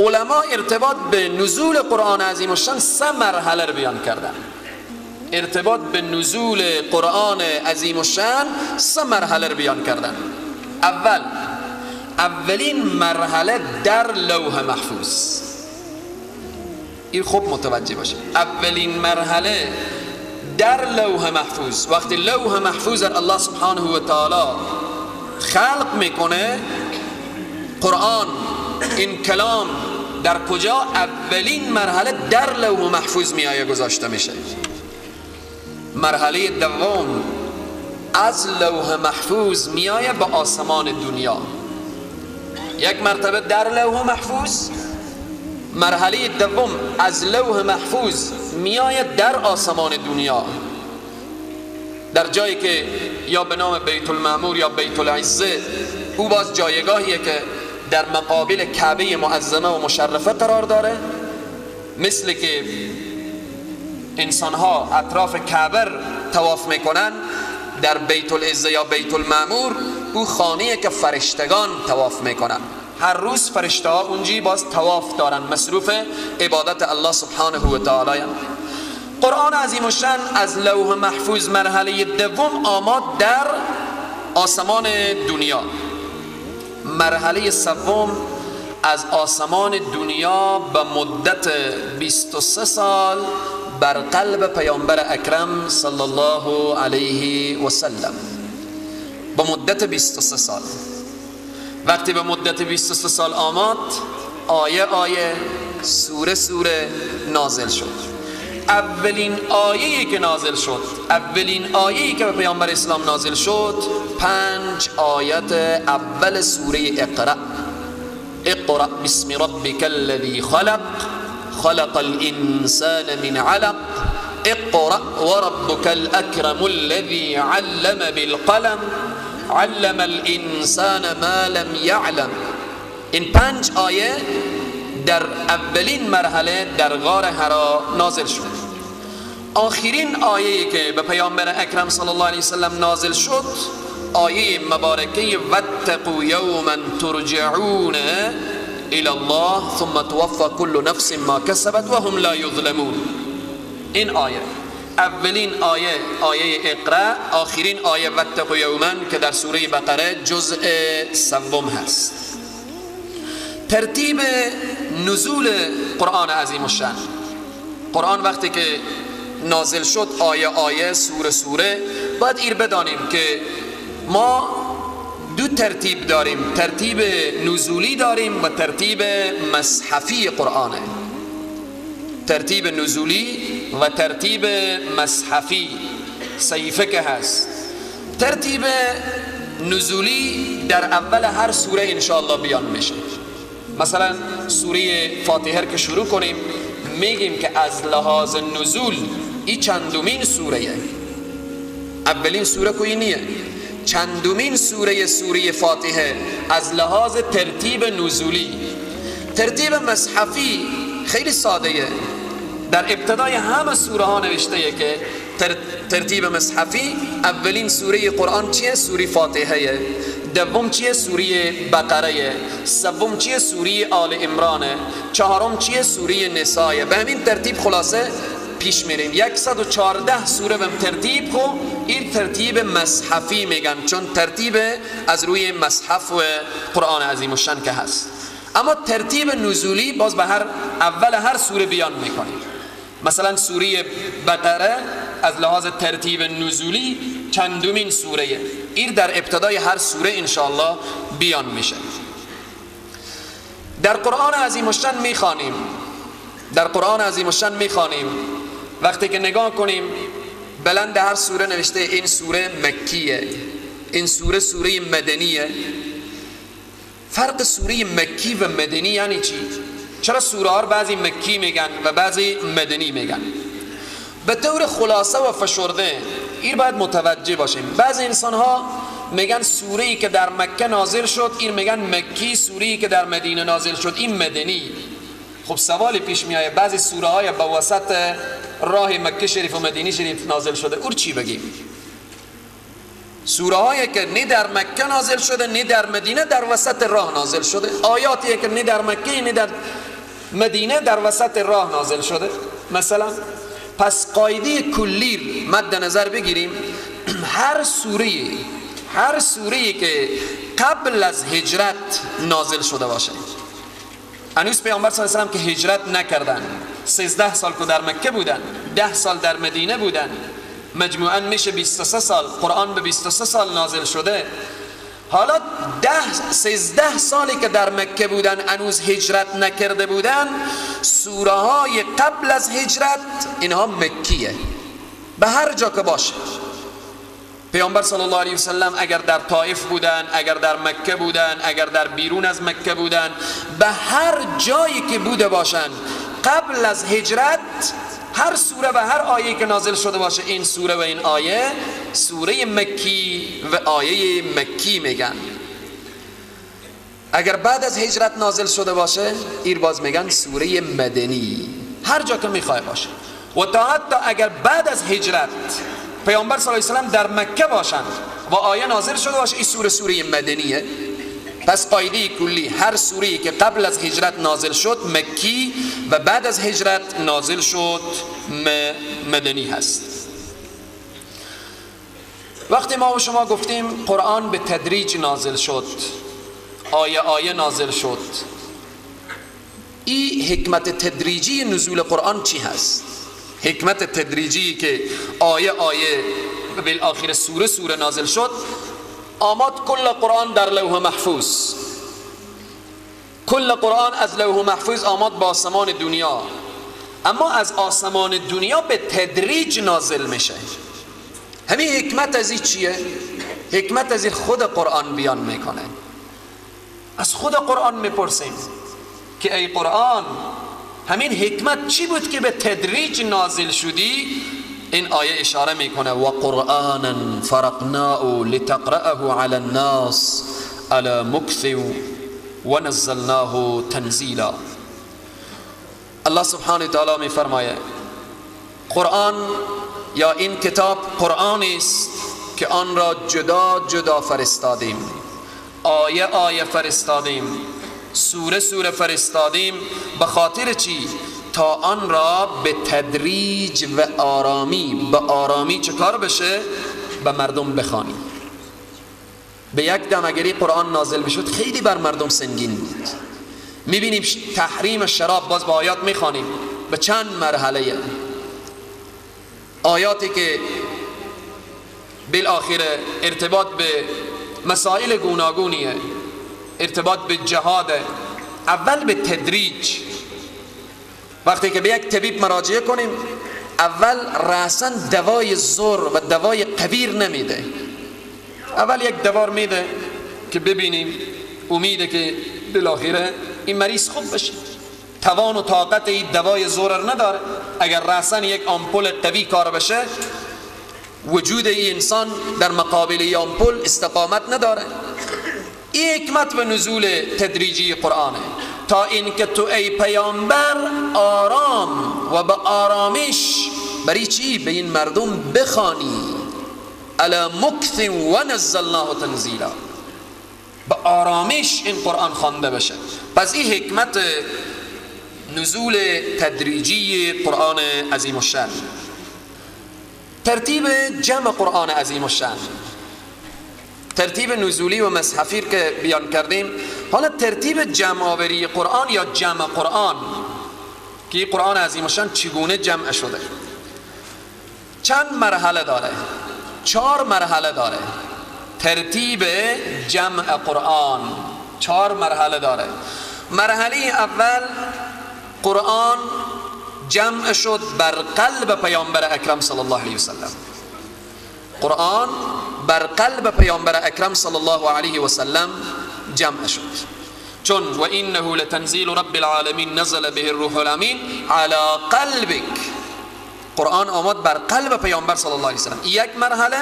علما ارتباط به نزول قرآن عظیم الشان 3 مرحله رو بیان کردن. ارتباط به نزول قرآن عظیم الشان 3 مرحله رو بیان کردن. اولین مرحله در لوح محفوظ. این خوب متوجه باشه. اولین مرحله در لوح محفوظ. وقتی لوح محفوظ الله سبحانه و تعالی خلق میکنه، قرآن این کلام در کجا؟ اولین مرحله در لوح محفوظ میآیه گذاشته میشه. مرحله دوم از لوح محفوظ میآیه به آسمان دنیا. یک مرتبه در لوح محفوظ، مرحله دوم از لوح محفوظ میآید در آسمان دنیا، در جایی که یا به نام بیت المعمور یا بیت العزه. او باز جایگاهیه که در مقابل کعبه معظمه و مشرفه قرار داره، مثل که انسانها اطراف کعبه طواف میکنن. در بیت العزه یا بیت المعمور او خانه‌ای که فرشتگان طواف میکنن. هر روز فرشته ها اونجی باز طواف دارن، مصروف عبادت الله سبحانه و تعالی. قرآن عظیم الشان از لوح محفوظ مرحله دوم آمد در آسمان دنیا. مرحله سوم از آسمان دنیا به مدت 23 سال بر قلب پیامبر اکرم صلی الله علیه و سلم. به مدت 23 سال. وقتی به مدت 23 سال آمد، آیه آیه سوره سوره نازل شد. اولین آیه‌ای که نازل شد، اولین آیه‌ای که به پیامبر اسلام نازل شد، 5 آیت اول سوره اقرا. اقرا بسم ربک الذی خلق، خلق الانسان من علق، اقرا وربک الاکرم الذی علم بالقلم، علم الانسان ما لم یعلم. این 5 آیه در اولین مرحله در غار حرا نازل شد. آخرین آیه‌ای که به پیامبر اکرم صلی الله علیه وسلم نازل شد، آیه مبارکه واتقوا یوما ترجعون الی الله ثم توفى كل نفس ما کسبت وهم لا یظلمون. این آیه، اولین آیه آیه اقرا، آخرین آیه واتقوا یوما که در سوره بقره جزء سوم هست. ترتیب نزول قرآن عظیم الشان. قرآن وقتی که نازل شد آیه آیه سوره سوره، باید این بدانیم که ما 2 ترتیب داریم، ترتیب نزولی داریم و ترتیب مصحفی قرآنه. ترتیب نزولی و ترتیب مصحفی صحیفه که هست. ترتیب نزولی در اول هر سوره انشاءالله بیان میشه. مثلا سوره فاتحه که شروع کنیم میگیم که از لحاظ نزول این چندمین سوره. اولین سوره کوئی نیه، چندمین سوره فاتحه از لحاظ ترتیب نزولی. ترتیب مصحفی خیلی ساده. در ابتدای همه سوره ها نوشته که ترتیب مصحفی اولین سوره قرآن چیه؟ سوره فاتحه. دوم چیه؟ سوره بقره. سوم چیه؟ سوره آل عمران. چهارم چیه؟ سوره نساء. به همین ترتیب خلاصه پیش میریم. 114 سوره به ترتیب خو این ترتیب مصحفی میگن، چون ترتیب از روی مصحف و قرآن عظیم الشان که هست. اما ترتیب نزولی باز به اول هر سوره بیان میکنیم. مثلا سوره بقره از لحاظ ترتیب نزولی چندمین سوره، این در ابتدای هر سوره انشاءالله بیان میشه. در قرآن عظیم الشان میخوانیم، در قرآن عظیم الشان میخوانیم وقتی که نگاه کنیم بلند هر سوره نوشته این سوره مکیه، این سوره سوره مدنیه. فرق سوره مکی و مدنی یعنی چی؟ چرا سوره ها بعضی مکی میگن و بعضی مدنی میگن؟ به طور خلاصه و فشرده این باید متوجه باشیم. بعضی انسان ها میگن سوره ای که در مکه نازل شد این میگن مکی، سوره ای که در مدینه نازل شد این مدنی. خب سوالی پیش میایه، بعضی سوره های به وسط راه مکه شریف و مدینه شریف نازل شده، اور چی بگیم؟ سوره هایی که نه در مکه نازل شده نه در مدینه، در وسط راه نازل شده. آیاتی که نه در مکه نه در مدینه در وسط راه نازل شده مثلا. پس قاعده کلی مد نظر بگیریم، هر سوره که قبل از هجرت نازل شده باشه، هنوز پیامبر صلی الله علیه و سلم که هجرت نکردن، 13 سال که در مکه بودن، 10 سال در مدینه بودن، مجموعاً میشه 23 سال، قرآن به 23 سال نازل شده. حالا 13 سالی که در مکه بودن هنوز هجرت نکرده بودن، سوره های قبل از هجرت اینها مکیه، به هر جا که باشه. پیامبر صلی الله علیه و سلم اگر در طائف بودن، اگر در مکه بودن، اگر در بیرون از مکه بودن، به هر جایی که بوده باشن قبل از هجرت، هر سوره و هر آیه که نازل شده باشه، این سوره و این آیه سوره مکی و آیه مکی میگن. اگر بعد از هجرت نازل شده باشه، این باز میگن سوره مدنی، هر جا که میخوای باشه. و تا حتی اگر بعد از هجرت پیامبر صلی الله علیه و سلم در مکه باشند و آیه نازل شده باشه، این سوره مدنیه. پس قاعده کلی، هر سوره‌ای که قبل از هجرت نازل شد مکی و بعد از هجرت نازل شد مدنی هست. وقتی ما و شما گفتیم قرآن به تدریج نازل شد، آیه نازل شد، این حکمت تدریجی نزول قرآن چی هست؟ حکمت تدریجی که آیه بالاخره سوره نازل شد، آمد کل قرآن در لوح محفوظ، کل قرآن از لوح محفوظ آمد با آسمان دنیا، اما از آسمان دنیا به تدریج نازل میشه. همین حکمت از این چیه؟ حکمت از این خود قرآن بیان میکنه. از خود قرآن میپرسیم که ای قرآن، همین حکمت چی بود که به تدریج نازل شدی؟ این آیه اشاره میکنه و قرآنا فرقناه لتقرأه علی الناس علی مکث و نزلناه تنزیلا. الله سبحانه تعالی میفرماید قرآن یا این کتاب قرآن است که آن را جدا جدا فرستادیم، آیه فرستادیم، سوره فرستادیم. به خاطر چی؟ تا آن را به تدریج و آرامی، به آرامی چه کار بشه؟ به مردم بخوانی. به یک دم اگری قرآن نازل بشد خیلی بر مردم سنگین بود. میبینیم تحریم شراب، باز با آیات میخوانیم به چند مرحله، آیاتی که بالاخره ارتباط به مسائل گوناگونیه، ارتباط به جهاد. اول به تدریج، وقتی که به یک طبیب مراجعه کنیم، اول رأساً دوای زور و دوای قویر نمیده، اول یک دوا میده که ببینیم امیده که بالاخره این مریض خوب بشه. توان و طاقت این دوای زور نداره. اگر رأساً یک آمپول قوی کار بشه، وجود این انسان در مقابل این آمپول استقامت نداره. این حکمت و نزول تدریجی قرآنه، تا اینکه تو ای پیامبر آرام و به آرامش برای چی؟ به این مردم بخوانی. علی مکث و نزلناه تنزیلا، به آرامش این قرآن خوانده بشه. پس این حکمت نزول تدریجی قرآن عظیم الشأن. ترتیب جمع قرآن عظیم الشأن، ترتیب نزولی و مصحفی که بیان کردیم، حالا ترتیب جمع آوری قرآن یا جمع قرآن، که قرآن عظیم الشأن چگونه جمع شده، چند مرحله داره؟ 4 مرحله داره. ترتیب جمع قرآن 4 مرحله داره. مرحله اول، قرآن جمع شد بر قلب پیامبر اکرم صلی الله علیه وسلم. قرآن بر قلب پیامبر اکرم صلی الله علیه وسلم جمع شد، چون و انه لتنزیل رب العالمین نزل به الروح الامین علی قلبک. قرآن آمد بر قلب پیامبر صلی الله علیه وسلم. یک مرحله.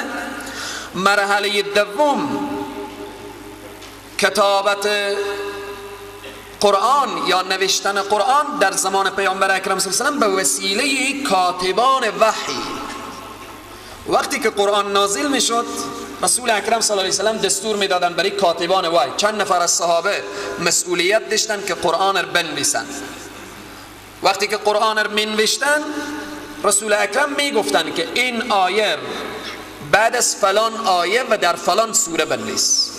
مرحله دوم، کتابت قرآن یا نوشتن قرآن در زمان پیامبر اکرم صلی الله علیه وسلم به وسیله کاتبان وحی. وقتی که قرآن نازل می شد، رسول اکرم صلی الله علیه وسلم دستور می دادن برای کاتبان وحی. چند نفر از صحابه مسئولیت داشتن که قرآن را بنویسن. وقتی که قرآن رو مینوشتن رسول اکرم میگفتن که این آیه بعد از فلان آیه و در فلان سوره بنویس،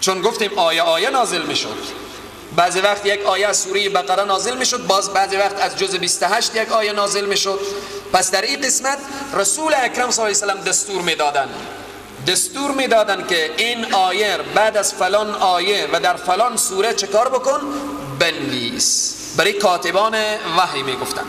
چون گفتیم آیه نازل میشد. بعضی وقت یک آیه از سوره بقره نازل میشد، باز بعضی وقت از جز 28 یک آیه نازل میشد. پس در این قسمت رسول اکرم صلی الله علیه و سلم دستور میدادن که این آیه بعد از فلان آیه و در فلان سوره چه کار بکن؟ بنویس. برای کاتبان وحی میگفتن.